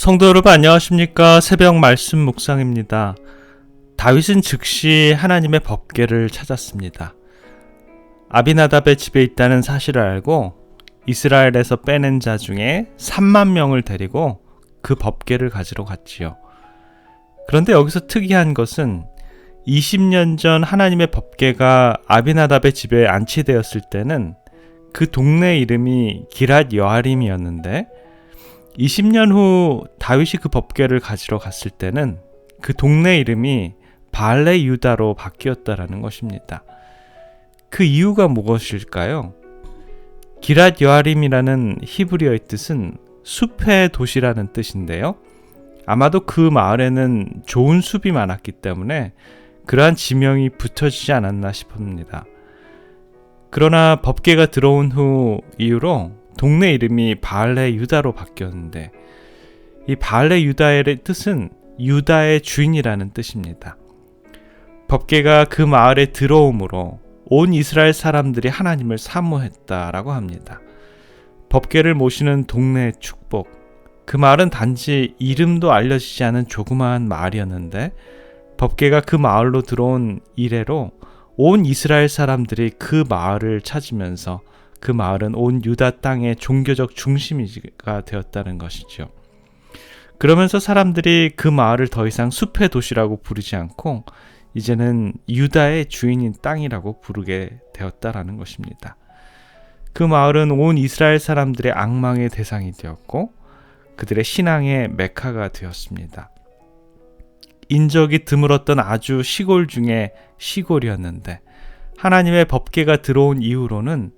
성도 여러분 안녕하십니까? 새벽 말씀 묵상입니다. 다윗은 즉시 하나님의 법궤를 찾았습니다. 아비나답의 집에 있다는 사실을 알고 이스라엘에서 빼낸 자 중에 3만 명을 데리고 그 법궤를 가지러 갔지요. 그런데 여기서 특이한 것은 20년 전 하나님의 법궤가 아비나답의 집에 안치되었을 때는 그 동네 이름이 기랏 여아림이었는데 20년 후 다윗이 그 법궤를 가지러 갔을 때는 그 동네 이름이 바알레 유다로 바뀌었다라는 것입니다. 그 이유가 무엇일까요? 기랏 여아림이라는 히브리어의 뜻은 숲의 도시라는 뜻인데요. 아마도 그 마을에는 좋은 숲이 많았기 때문에 그러한 지명이 붙여지지 않았나 싶습니다. 그러나 법궤가 들어온 후 이후로 동네 이름이 바알레 유다로 바뀌었는데 이 바알레 유다의 뜻은 유다의 주인이라는 뜻입니다. 법궤가 그 마을에 들어옴으로 온 이스라엘 사람들이 하나님을 사모했다라고 합니다. 법궤를 모시는 동네의 축복. 그 마을은 단지 이름도 알려지지 않은 조그마한 마을이었는데 법궤가 그 마을로 들어온 이래로 온 이스라엘 사람들이 그 마을을 찾으면서 그 마을은 온 유다 땅의 종교적 중심지가 되었다는 것이죠. 그러면서 사람들이 그 마을을 더 이상 숲의 도시라고 부르지 않고 이제는 유다의 주인인 땅이라고 부르게 되었다라는 것입니다. 그 마을은 온 이스라엘 사람들의 악망의 대상이 되었고 그들의 신앙의 메카가 되었습니다. 인적이 드물었던 아주 시골 중에 시골이었는데 하나님의 법궤가 들어온 이후로는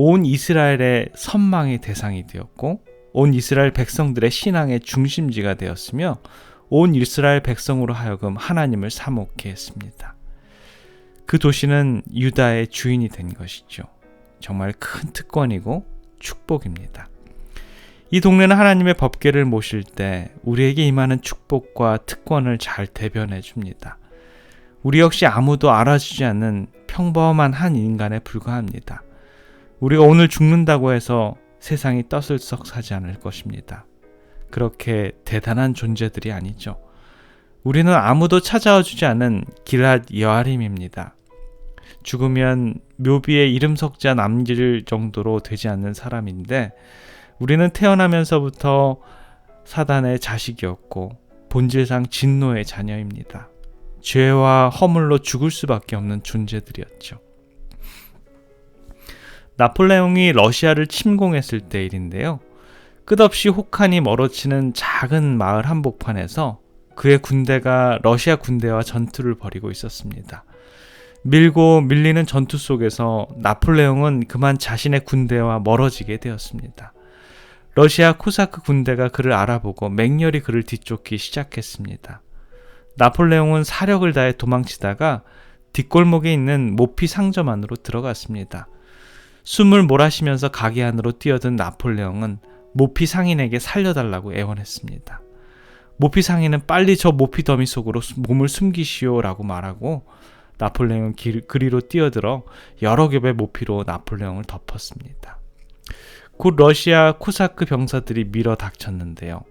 온 이스라엘의 선망의 대상이 되었고 온 이스라엘 백성들의 신앙의 중심지가 되었으며 온 이스라엘 백성으로 하여금 하나님을 사모케 했습니다. 그 도시는 유다의 주인이 된 것이죠. 정말 큰 특권이고 축복입니다. 이 동네는 하나님의 법궤를 모실 때 우리에게 임하는 축복과 특권을 잘 대변해 줍니다. 우리 역시 아무도 알아주지 않는 평범한 한 인간에 불과합니다. 우리가 오늘 죽는다고 해서 세상이 떠들썩하지 않을 것입니다. 그렇게 대단한 존재들이 아니죠. 우리는 아무도 찾아와 주지 않은 기랏 여아림입니다. 죽으면 묘비에 이름 석자 남길 정도로 되지 않는 사람인데 우리는 태어나면서부터 사단의 자식이었고 본질상 진노의 자녀입니다. 죄와 허물로 죽을 수밖에 없는 존재들이었죠. 나폴레옹이 러시아를 침공했을 때 일인데요. 끝없이 혹한이 멀어지는 작은 마을 한복판에서 그의 군대가 러시아 군대와 전투를 벌이고 있었습니다. 밀고 밀리는 전투 속에서 나폴레옹은 그만 자신의 군대와 멀어지게 되었습니다. 러시아 코사크 군대가 그를 알아보고 맹렬히 그를 뒤쫓기 시작했습니다. 나폴레옹은 사력을 다해 도망치다가 뒷골목에 있는 모피 상점 안으로 들어갔습니다. 숨을 몰아쉬면서 가게 안으로 뛰어든 나폴레옹은 모피 상인에게 살려달라고 애원했습니다. 모피 상인은 빨리 저 모피 더미 속으로 몸을 숨기시오라고 말하고 나폴레옹은 그리로 뛰어들어 여러 겹의 모피로 나폴레옹을 덮었습니다. 곧 러시아 코사크 병사들이 밀어 닥쳤는데요.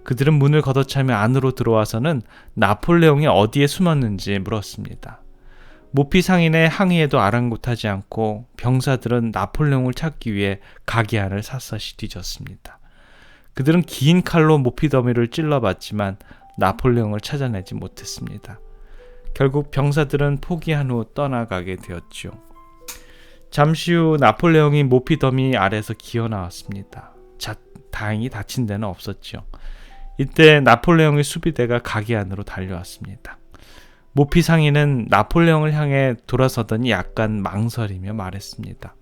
그들은 문을 걷어차며 안으로 들어와서는 나폴레옹이 어디에 숨었는지 물었습니다. 모피 상인의 항의에도 아랑곳하지 않고 병사들은 나폴레옹을 찾기 위해 가게 안을 샅샅이 뒤졌습니다. 그들은 긴 칼로 모피 더미를 찔러봤지만 나폴레옹을 찾아내지 못했습니다. 결국 병사들은 포기한 후 떠나가게 되었죠. 잠시 후 나폴레옹이 모피 더미 아래서 기어 나왔습니다. 다행히 다친 데는 없었죠. 이때 나폴레옹의 수비대가 가게 안으로 달려왔습니다. 모피 상인은 나폴레옹을 향해 돌아서더니 약간 망설이며 말했습니다.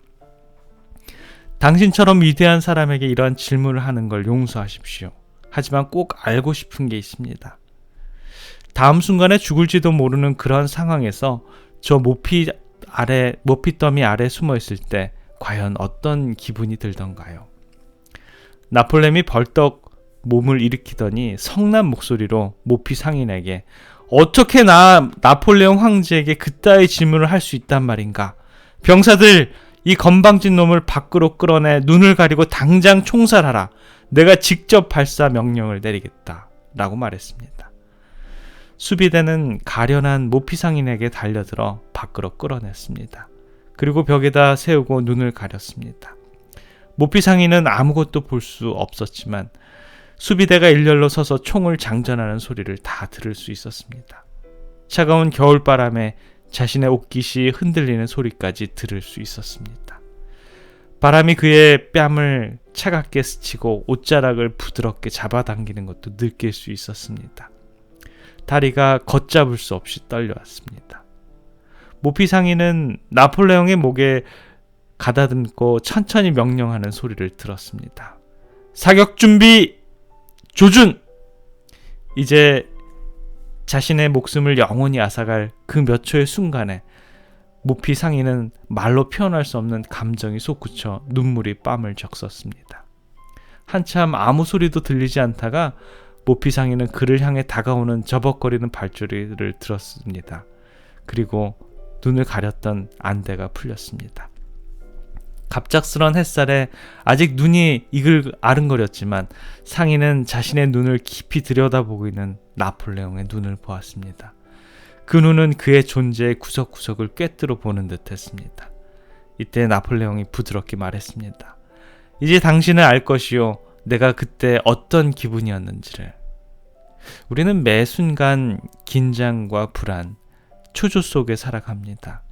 당신처럼 위대한 사람에게 이러한 질문을 하는 걸 용서하십시오. 하지만 꼭 알고 싶은 게 있습니다. 다음 순간에 죽을지도 모르는 그런 상황에서 저 모피 더미 아래 숨어 있을 때 과연 어떤 기분이 들던가요? 나폴레옹이 벌떡 몸을 일으키더니 성난 목소리로 모피 상인에게 어떻게 나폴레옹 황제에게 그따위 질문을 할 수 있단 말인가? 병사들, 이 건방진 놈을 밖으로 끌어내 눈을 가리고 당장 총살하라. 내가 직접 발사 명령을 내리겠다라고 말했습니다. 수비대는 가련한 모피상인에게 달려들어 밖으로 끌어냈습니다. 그리고 벽에다 세우고 눈을 가렸습니다. 모피상인은 아무것도 볼 수 없었지만 수비대가 일렬로 서서 총을 장전하는 소리를 다 들을 수 있었습니다. 차가운 겨울바람에 자신의 옷깃이 흔들리는 소리까지 들을 수 있었습니다. 바람이 그의 뺨을 차갑게 스치고 옷자락을 부드럽게 잡아당기는 것도 느낄 수 있었습니다. 다리가 걷잡을 수 없이 떨려왔습니다. 모피상인은 나폴레옹의 목에 가다듬고 천천히 명령하는 소리를 들었습니다. 사격 준비! 조준! 이제 자신의 목숨을 영원히 앗아갈 그 몇 초의 순간에 모피상인은 말로 표현할 수 없는 감정이 솟구쳐 눈물이 뺨을 적셨습니다. 한참 아무 소리도 들리지 않다가 모피상인은 그를 향해 다가오는 저벅거리는 발소리를 들었습니다. 그리고 눈을 가렸던 안대가 풀렸습니다. 갑작스런 햇살에 아직 눈이 아른거렸지만 상인은 자신의 눈을 깊이 들여다보고 있는 나폴레옹의 눈을 보았습니다. 그 눈은 그의 존재의 구석구석을 꿰뚫어 보는 듯 했습니다. 이때 나폴레옹이 부드럽게 말했습니다. 이제 당신은 알 것이요. 내가 그때 어떤 기분이었는지를. 우리는 매 순간 긴장과 불안, 초조 속에 살아갑니다.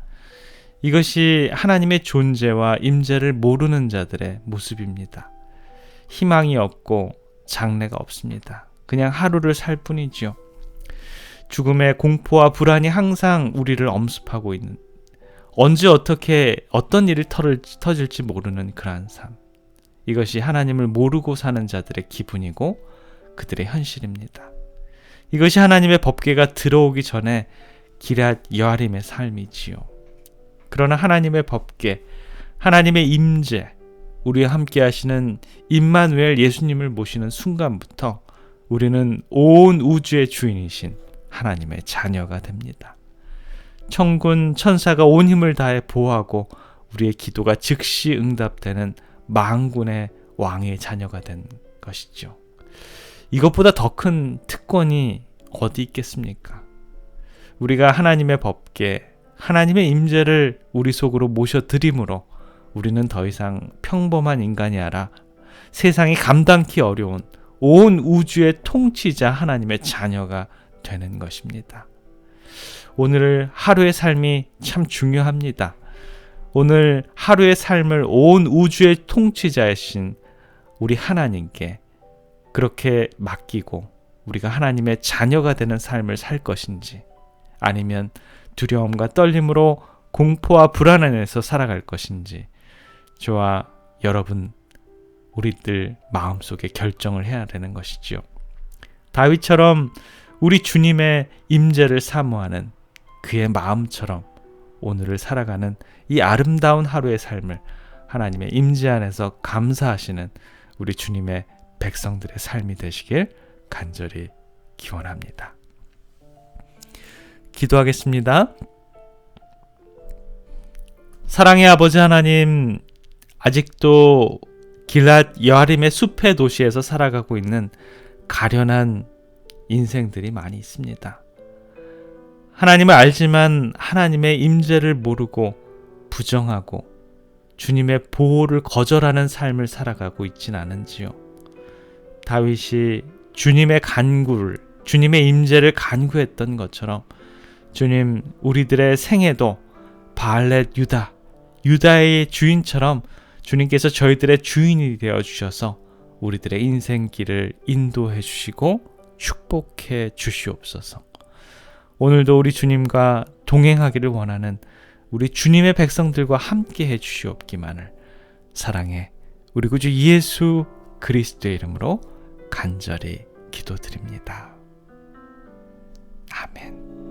이것이 하나님의 존재와 임재를 모르는 자들의 모습입니다. 희망이 없고 장래가 없습니다. 그냥 하루를 살 뿐이지요. 죽음의 공포와 불안이 항상 우리를 엄습하고 있는, 언제 어떻게 어떤 일이 터질지 모르는 그러한 삶. 이것이 하나님을 모르고 사는 자들의 기분이고 그들의 현실입니다. 이것이 하나님의 법궤가 들어오기 전에 기럇 여아림의 삶이지요. 그러나 하나님의 법궤, 하나님의 임재, 우리와 함께 하시는 임마누엘 예수님을 모시는 순간부터 우리는 온 우주의 주인이신 하나님의 자녀가 됩니다. 천군 천사가 온 힘을 다해 보호하고 우리의 기도가 즉시 응답되는 만군의 왕의 자녀가 된 것이죠. 이것보다 더 큰 특권이 어디 있겠습니까? 우리가 하나님의 법궤, 하나님의 임재를 우리 속으로 모셔드림으로 우리는 더 이상 평범한 인간이 아니라 세상이 감당기 어려운 온 우주의 통치자 하나님의 자녀가 되는 것입니다. 오늘 하루의 삶이 참 중요합니다. 오늘 하루의 삶을 온 우주의 통치자이신 우리 하나님께 그렇게 맡기고 우리가 하나님의 자녀가 되는 삶을 살 것인지, 아니면 두려움과 떨림으로 공포와 불안 안에서 살아갈 것인지, 저와 여러분 우리들 마음속에 결정을 해야 되는 것이지요. 다윗처럼 우리 주님의 임재를 사모하는 그의 마음처럼 오늘을 살아가는 이 아름다운 하루의 삶을 하나님의 임재 안에서 감사하시는 우리 주님의 백성들의 삶이 되시길 간절히 기원합니다. 기도하겠습니다. 사랑의 아버지 하나님, 아직도 길랏 여아림의 숲의 도시에서 살아가고 있는 가련한 인생들이 많이 있습니다. 하나님을 알지만 하나님의 임재를 모르고 부정하고 주님의 보호를 거절하는 삶을 살아가고 있진 않은지요. 다윗이 주님의 간구를, 주님의 임재를 간구했던 것처럼 주님, 우리들의 생애도 바알렛 유다의 주인처럼 주님께서 저희들의 주인이 되어 주셔서 우리들의 인생길을 인도해 주시고 축복해 주시옵소서. 오늘도 우리 주님과 동행하기를 원하는 우리 주님의 백성들과 함께 해 주시옵기만을 사랑해 우리 구주 예수 그리스도의 이름으로 간절히 기도드립니다. 아멘.